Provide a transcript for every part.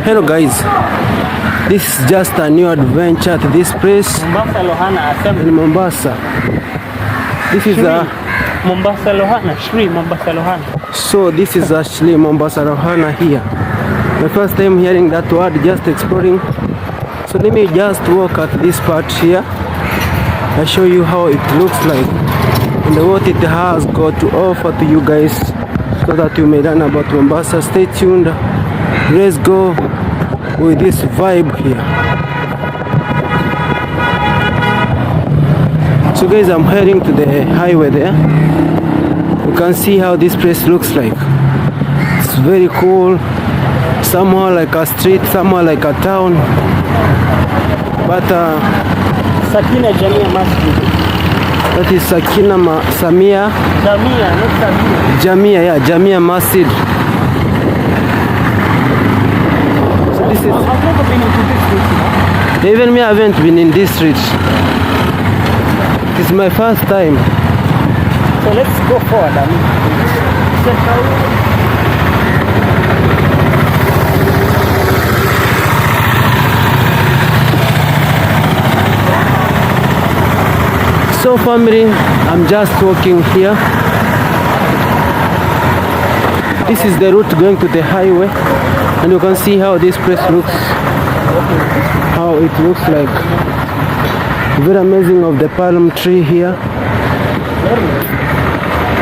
Hello guys, this is just a new adventure to this place in Mombasa. This is Mombasa Lohana, Shri Mombasa Lohana. So this is actually Mombasa Lohana here. My first time hearing that word, just exploring. So let me just walk at this part here. I show you how it looks like and what it has got to offer to you guys, so that you may learn about Mombasa. Stay tuned. Let's go with this vibe here. So guys, I'm heading to the highway there. You can see how this place looks like. It's very cool. Somewhere like a street, somewhere like a town. But Sakina Jamia Masjid. that is Sakina Jamia, not Samia. Jamia, yeah, Jamia Masjid. So this is. I've never been into this street. Even me, I haven't been in this street. It's my first time. So let's go forward. Check out. So family, I'm just walking here. This is the route going to the highway, and you can see how this place looks, how it looks like. Very amazing of the palm tree here.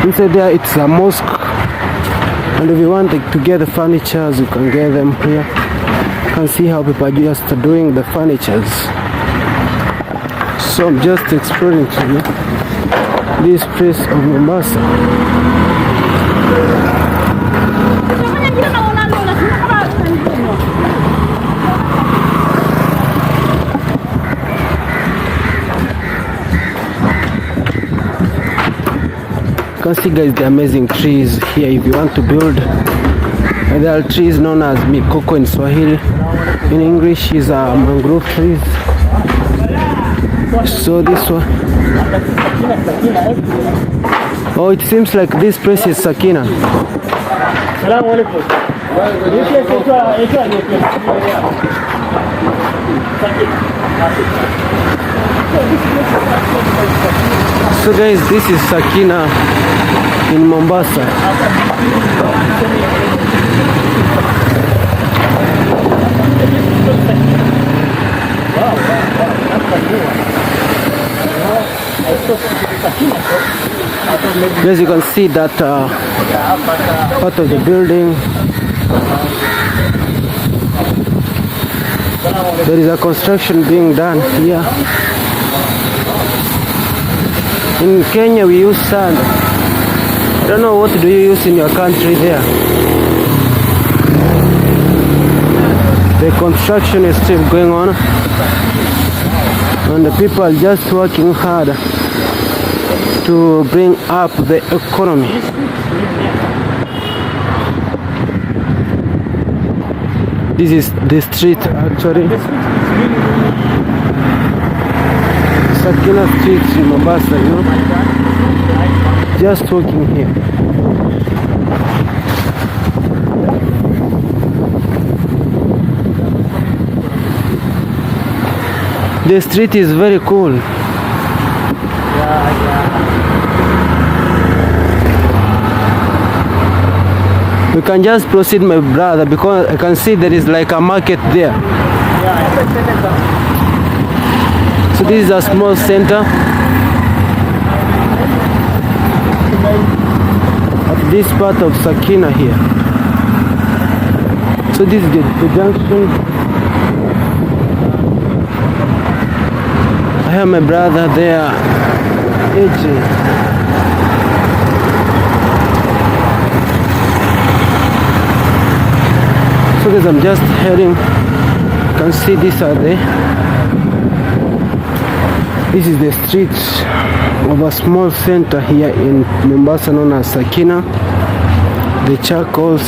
Inside there it's a mosque, and if you want to get the furnitures, you can get them here. You can see how people are just doing the furnitures. So I'm just exploring today this place of Mombasa. You can see guys the amazing trees here. If you want to build, there are trees known as mikoko in Swahili. In English is mangrove trees. So this one, oh, it seems like this place is Sakina. So guys, this is Sakina in Mombasa. As you can see that part of the building, there is a construction being done here. In Kenya we use sand. I don't know what do you use in your country there. The construction is still going on, and the people are just working hard to bring up the economy. This is the street actually. Sakina Street in Mombasa, you know. Just walking here. The street is very cool. We can just proceed, my brother, because I can see there is like a market there. So this is a small center. At this part of Sakina here. So this is the junction. I have my brother there, AJ. So guys, I'm just heading. You can see this are this is the street of a small center here in Mombasa known as Sakina. The charcoals.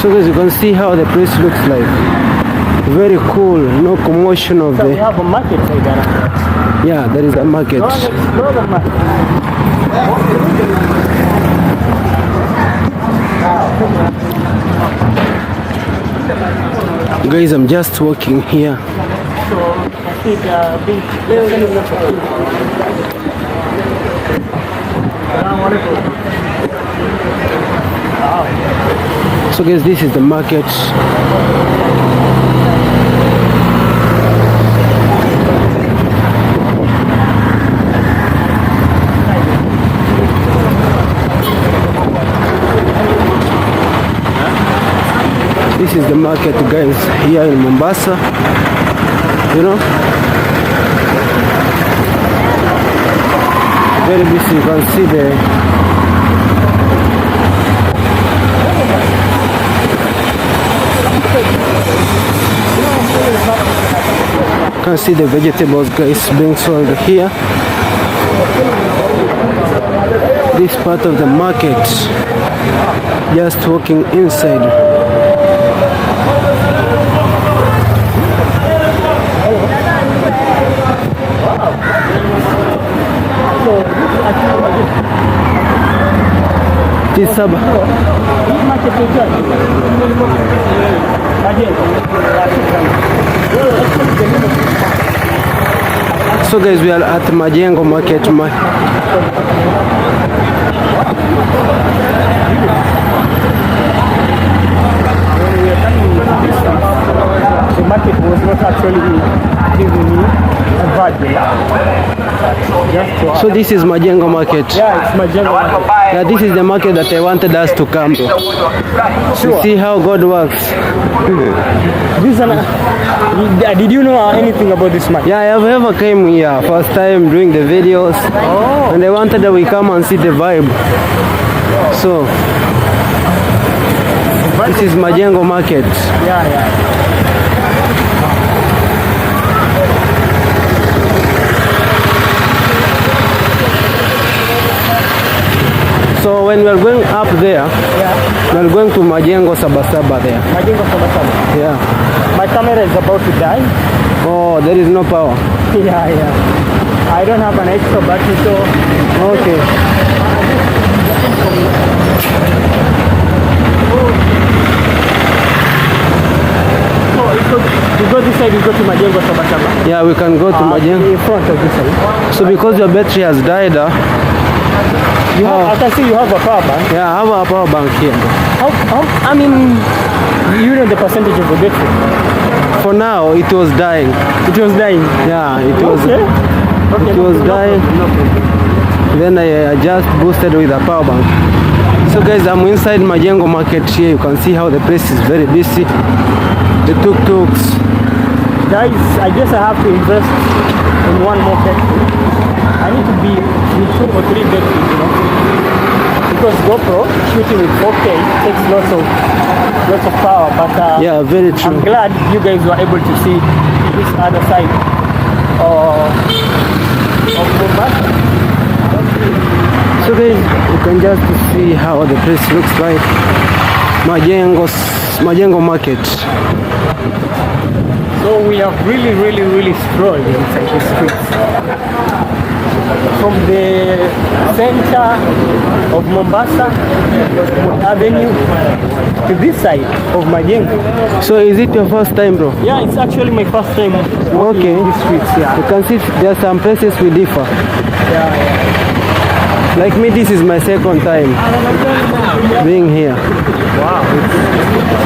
So guys, you can see how the place looks like. Very cool, no commotion of So we the... have a market right there. Yeah, there is a market. Go and explore the market. Guys, I'm just walking here. So I think they're selling lots of food. So guys, this is the market. This is the market, guys, here in Mombasa. You know, very busy. You can see the vegetables, guys, being sold here. This part of the market, just walking inside. This saba. So guys, we are at Majengo market. The market was not actually giving me a value. So this is Majengo market. Yeah, it's Majengo market. Yeah, this is the market that I wanted us to come to. To see how God works. Did you know anything about this market? Yeah, I have ever came here first time doing the videos. Oh. And I wanted that we come and see the vibe. So this is Majengo market. Yeah. So when we are going up there, we are going to Majengo Sabasaba there. Majengo Sabasaba. Yeah. My camera is about to die. Oh, there is no power. Yeah. I don't have an extra battery, so... Okay. You go this side, you go to Majengo Sabasaba. Yeah, we can go to Majengo. In front of this side. So because your battery has died, I can see you have a power bank. yeah, I have a power bank here. I mean, you know the percentage of the battery. For now, it was dying. It was dying. Yeah, it was. Okay. It was dying. Then I just boosted with a power bank. So guys, I'm inside Majengo market here. You can see how the place is very busy. The tuk-tuks. Guys, I guess I have to invest in one more battery. I need to be with 2 or 3 batteries, you know. Because GoPro shooting with 4K takes lots of power. But yeah, very true. I'm glad you guys were able to see this other side of Mombasa. So guys, you can just see how the place looks like. Majengo market. So we have really strolled inside the streets. From the center of Mombasa Avenue to this side of Majengo. So is it your first time, bro? Yeah, it's actually my first time walking Okay. these streets. Yeah. You can see there are some places we differ. Yeah. Like me, this is my second time being here. Wow, it's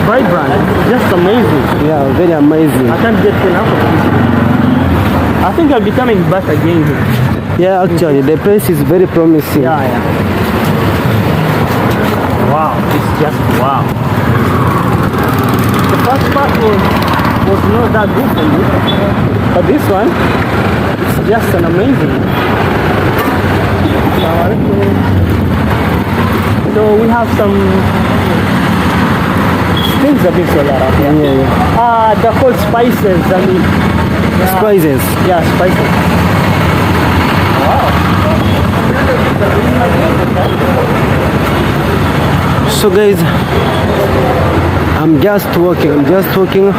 vibrant, just amazing. Yeah, very amazing. I can't get enough of it. I think I'll be coming back again here. Yeah, actually, the place is very promising. Yeah. Wow, it's just wow. The first part was not that good for me, but this one, it's just an amazing. So we have some things that we sold around here. Yeah. They're called spices. I mean, Spices. Yeah, spices. Wow. So guys, I'm just walking.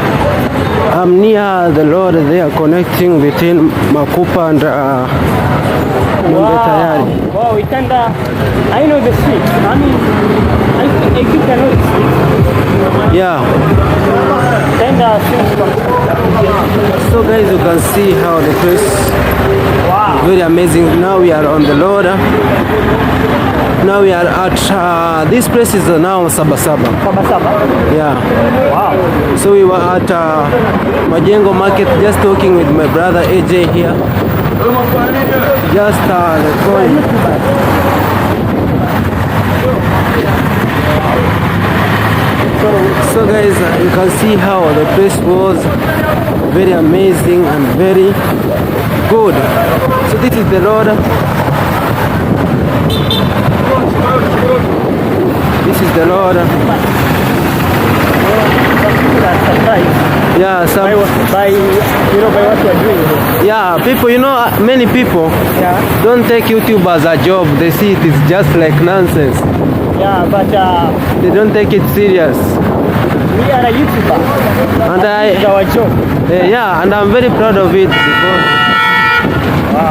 I'm near the road there connecting between Makupa and Mombasa-Kenya. Wow, I know the street. I mean, I think I know the street. Yeah. So guys, you can see how the place, wow, very amazing. Now we are on the road. Now we are at this place is now Sabasaba. Yeah. Wow. So we were at Majengo market, just talking with my brother AJ here. Just so guys, you can see how the place was very amazing and very good. So this is the road. This is the road. Yeah, some by what you are doing. Yeah, people, many people don't take YouTube as a job. They see it is just like nonsense. Yeah, but they don't take it serious. We are a YouTuber. And it's our job. Yeah, and I'm very proud of it because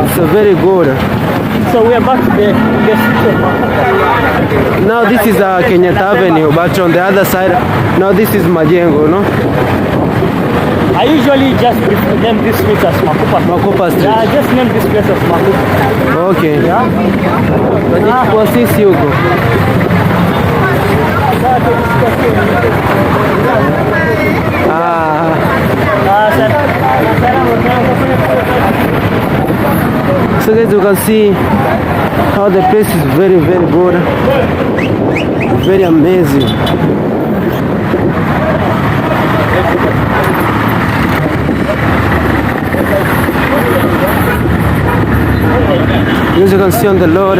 it's very good. So we are back to the street. Now this is Kenyatta Avenue, but on the other side, now this is Majengo, no? I usually just name this street as Makupa Street. Yeah, I just name this place as Makupa. Okay. Yeah. But was this Hugo? So guys, you can see how the place is very, very good, very amazing. As you can see on the road.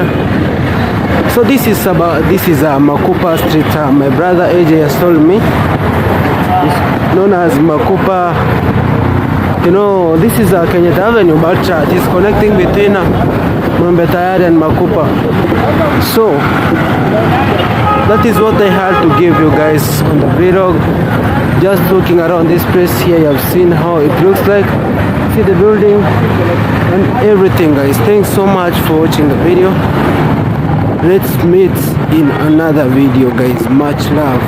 So this is Makupa Street. My brother AJ has told me it's known as Makupa. This is Kenyatta Avenue, but it is connecting between Mombasa-Kenya and Makupa. So that is what I had to give you guys on the vlog. Just looking around this place here, you have seen how it looks like. See the building and everything, guys. Thanks so much for watching the video. Let's meet in another video, guys. Much love.